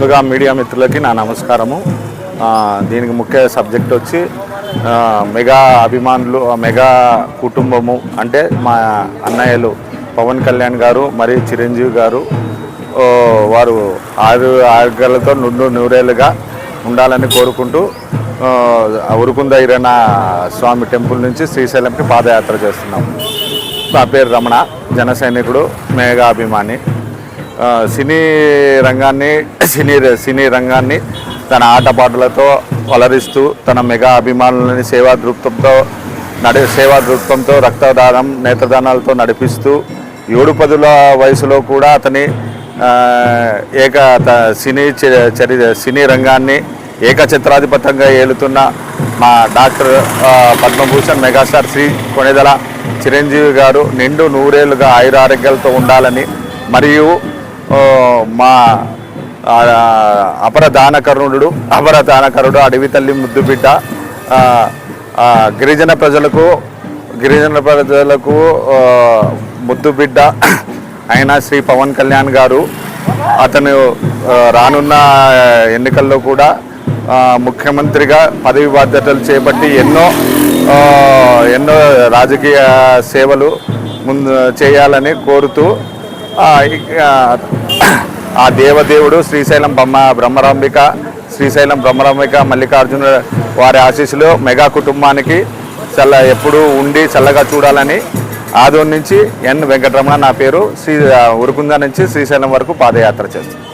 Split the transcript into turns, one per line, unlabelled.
ముందుగా మీడియా మిత్రులకి నా నమస్కారము. దీనికి ముఖ్య సబ్జెక్ట్ వచ్చి మెగా అభిమానులు, మెగా కుటుంబము అంటే మా అన్నయ్యలు పవన్ కళ్యాణ్ గారు మరియు చిరంజీవి గారు వారు ఆరోగ్యాలతో నూరేళ్ళుగా ఉండాలని కోరుకుంటూ ఉరుకుంద ఈరన్న స్వామి టెంపుల్ నుంచి శ్రీశైలంకి పాదయాత్ర చేస్తున్నాం. నా పేరు రమణ, జన సైనికుడు, మెగా అభిమాని. సినీ రంగాన్ని తన ఆటపాటలతో వలరిస్తూ తన మెగా అభిమానులని సేవా దృక్పథంతో రక్తదానం, నేత్రదానాలతో నడిపిస్తూ 7-10 వయసులో కూడా అతని సినీ రంగాన్ని ఏకఛత్రాధిపత్యంగా ఏలుతున్న మా డాక్టర్ పద్మభూషణ్ మెగాస్టార్ శ్రీ కొణిదెల చిరంజీవి గారు నిండు నూరేళ్లుగా ఆయురారోగ్యాలతో ఉండాలని, మరియు మా అపర దానకరుడు అడవి తల్లి ముద్దు బిడ్డ గిరిజన ప్రజలకు ముద్దు బిడ్డ అయిన శ్రీ పవన్ కళ్యాణ్ గారు అతను రానున్న ఎన్నికల్లో కూడా ముఖ్యమంత్రిగా పదవి బాధ్యతలు చేపట్టి ఎన్నో రాజకీయ సేవలు చేయాలని కోరుతూ ఆ దేవదేవుడు శ్రీశైలం బ్రహ్మరాంబిక మల్లికార్జున వారి ఆశీస్సులు మెగా కుటుంబానికి ఎప్పుడూ ఉండి చల్లగా చూడాలని ఆదోని నుంచి ఎన్ వెంకటరమణ నా పేరు. ఉరుకుంద నుంచి శ్రీశైలం వరకు పాదయాత్ర చేస్తాను.